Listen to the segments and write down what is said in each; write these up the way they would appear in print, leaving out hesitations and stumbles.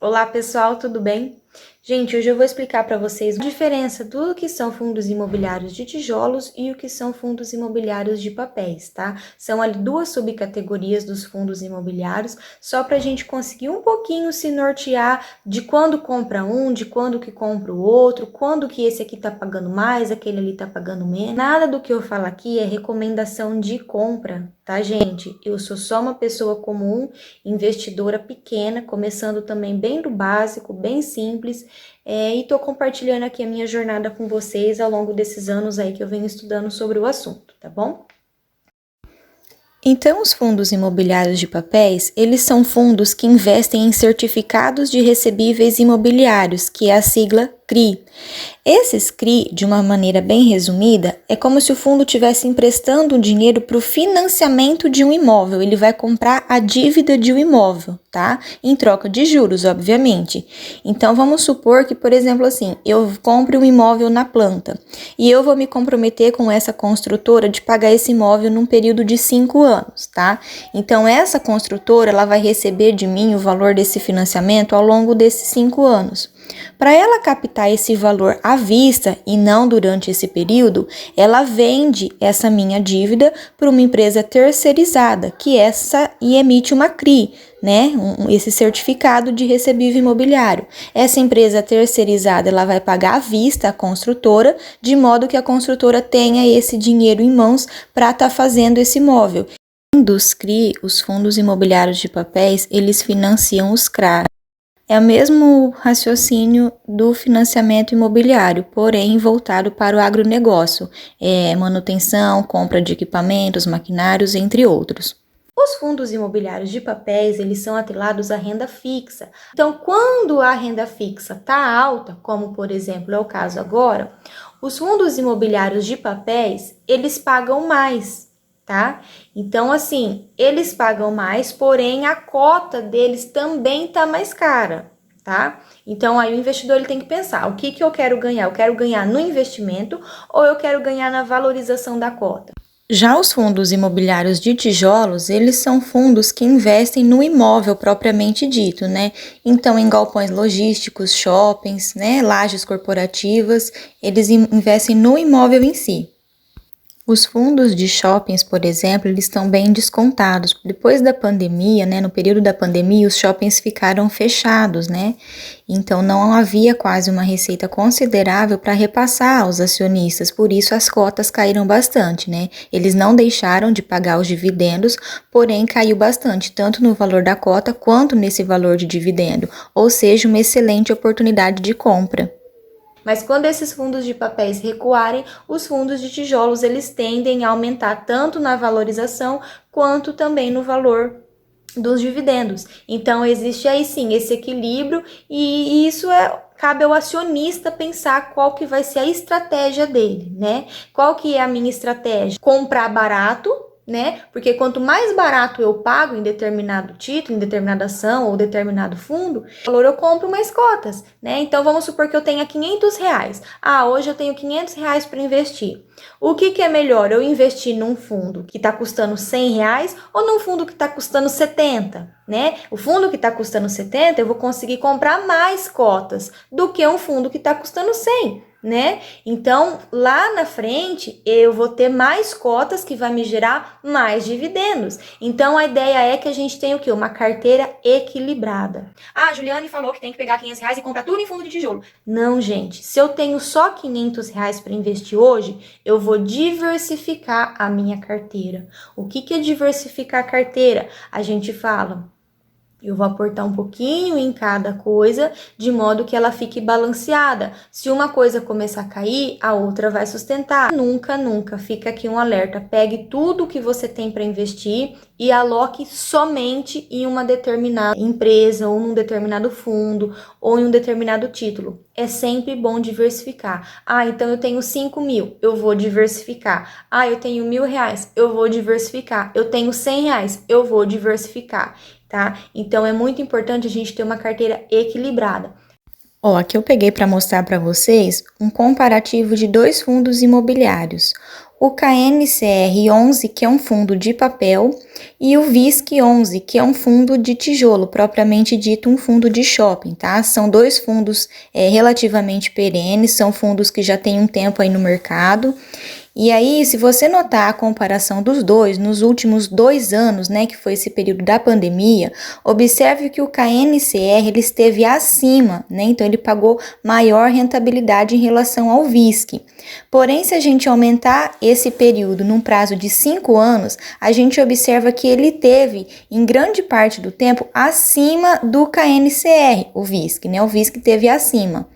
Olá pessoal, tudo bem? Gente, hoje eu vou explicar para vocês a diferença do que são fundos imobiliários de tijolos e o que são fundos imobiliários de papéis, tá? São ali duas subcategorias dos fundos imobiliários, só para a gente conseguir um pouquinho se nortear de quando compra um, de quando que compra o outro, quando que esse aqui tá pagando mais, aquele ali tá pagando menos. Nada do que eu falo aqui é recomendação de compra, tá, gente? Eu sou só uma pessoa comum, investidora pequena, começando também bem do básico, bem simples, e tô compartilhando aqui a minha jornada com vocês ao longo desses anos aí que eu venho estudando sobre o assunto, tá bom? Então, os fundos imobiliários de papéis, eles são fundos que investem em certificados de recebíveis imobiliários, que é a sigla CRI. Esses CRI, de uma maneira bem resumida, é como se o fundo estivesse emprestando dinheiro para o financiamento de um imóvel. Ele vai comprar a dívida de um imóvel, tá? Em troca de juros, obviamente. Então, vamos supor que, por exemplo, assim, eu compre um imóvel na planta e eu vou me comprometer com essa construtora de pagar esse imóvel num período de 5 anos, tá? Então, essa construtora, ela vai receber de mim o valor desse financiamento ao longo desses 5 anos. Para ela captar esse valor à vista e não durante esse período, ela vende essa minha dívida para uma empresa terceirizada, e emite uma CRI, né? Esse certificado de recebível imobiliário. Essa empresa terceirizada, ela vai pagar à vista a construtora, de modo que a construtora tenha esse dinheiro em mãos para estar fazendo esse imóvel. Dos CRI, os fundos imobiliários de papéis, eles financiam os CRA. É o mesmo raciocínio do financiamento imobiliário, porém voltado para o agronegócio, manutenção, compra de equipamentos, maquinários, entre outros. Os fundos imobiliários de papéis, eles são atrelados à renda fixa. Então, quando a renda fixa está alta, como por exemplo é o caso agora, os fundos imobiliários de papéis, eles pagam mais, tá? Então, assim, eles pagam mais, porém a cota deles também tá mais cara, tá? Então, aí o investidor ele tem que pensar, o que que eu quero ganhar? Eu quero ganhar no investimento ou eu quero ganhar na valorização da cota? Já os fundos imobiliários de tijolos, eles são fundos que investem no imóvel propriamente dito, né? Então, em galpões logísticos, shoppings, né, lajes corporativas, eles investem no imóvel em si. Os fundos de shoppings, por exemplo, eles estão bem descontados. Depois da pandemia, né, no período da pandemia, os shoppings ficaram fechados, né? Então não havia quase uma receita considerável para repassar aos acionistas, por isso as cotas caíram bastante, né? Eles não deixaram de pagar os dividendos, porém caiu bastante, tanto no valor da cota quanto nesse valor de dividendo, ou seja, uma excelente oportunidade de compra. Mas quando esses fundos de papéis recuarem, os fundos de tijolos eles tendem a aumentar tanto na valorização quanto também no valor dos dividendos. Então existe aí sim esse equilíbrio e isso cabe ao acionista pensar qual que vai ser a estratégia dele, né? Qual que é a minha estratégia? Comprar barato, né? Porque quanto mais barato eu pago em determinado título, em determinada ação ou determinado fundo, valor eu compro mais cotas, né? Então vamos supor que eu tenha R$ 500. Hoje eu tenho R$ 500 para investir. O que é melhor? Eu investir num fundo que está custando R$ 100 ou num fundo que está custando 70, né? O fundo que está custando 70, eu vou conseguir comprar mais cotas do que um fundo que está custando 100. Né? Então, lá na frente, eu vou ter mais cotas que vai me gerar mais dividendos. Então, a ideia é que a gente tenha o quê? Uma carteira equilibrada. A Juliane falou que tem que pegar R$ 500 e comprar tudo em fundo de tijolo. Não, gente. Se eu tenho só R$ 500 para investir hoje, eu vou diversificar a minha carteira. O que é diversificar a carteira? A gente fala... Eu vou aportar um pouquinho em cada coisa, de modo que ela fique balanceada. Se uma coisa começar a cair, a outra vai sustentar. Nunca, fica aqui um alerta. Pegue tudo que você tem para investir e aloque somente em uma determinada empresa, ou num determinado fundo, ou em um determinado título. É sempre bom diversificar. Então eu tenho 5 mil, eu vou diversificar. Eu tenho R$ 1.000, eu vou diversificar. Eu tenho R$ 100, eu vou diversificar. Tá? Então, é muito importante a gente ter uma carteira equilibrada. Aqui eu peguei para mostrar para vocês um comparativo de dois fundos imobiliários. o KNCR11, que é um fundo de papel, e o VISC11, que é um fundo de tijolo, propriamente dito um fundo de shopping, tá? São dois fundos relativamente perenes, são fundos que já têm um tempo aí no mercado. E aí, se você notar a comparação dos dois nos últimos 2 anos, né, que foi esse período da pandemia, observe que o KNCR ele esteve acima, né, então ele pagou maior rentabilidade em relação ao VISC. Porém, se a gente aumentar esse período num prazo de 5 anos, a gente observa que ele teve, em grande parte do tempo, acima do KNCR, o VISC, né, o VISC teve acima.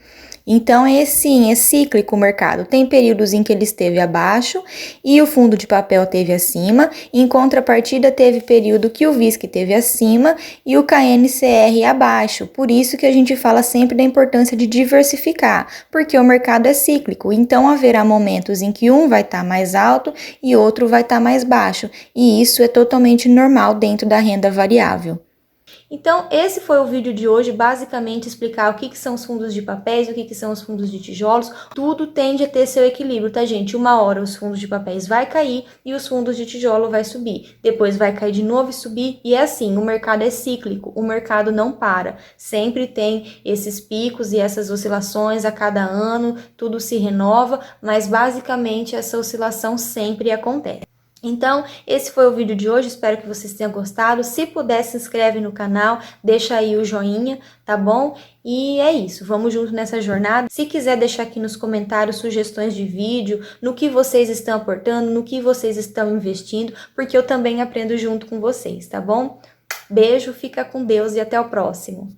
Então, sim, é cíclico o mercado. Tem períodos em que ele esteve abaixo e o fundo de papel teve acima. Em contrapartida, teve período que o VISC teve acima e o KNCR abaixo. Por isso que a gente fala sempre da importância de diversificar, porque o mercado é cíclico. Então, haverá momentos em que um vai estar mais alto e outro vai estar mais baixo. E isso é totalmente normal dentro da renda variável. Então, esse foi o vídeo de hoje, basicamente explicar o que são os fundos de papéis, o que são os fundos de tijolos. Tudo tende a ter seu equilíbrio, tá, gente? Uma hora os fundos de papéis vai cair e os fundos de tijolo vai subir. Depois vai cair de novo e subir. E é assim, o mercado é cíclico, o mercado não para. Sempre tem esses picos e essas oscilações a cada ano, tudo se renova, mas basicamente essa oscilação sempre acontece. Então, esse foi o vídeo de hoje, espero que vocês tenham gostado. Se puder, se inscreve no canal, deixa aí o joinha, tá bom? E é isso, vamos junto nessa jornada. Se quiser deixar aqui nos comentários sugestões de vídeo, no que vocês estão aportando, no que vocês estão investindo, porque eu também aprendo junto com vocês, tá bom? Beijo, fica com Deus e até o próximo.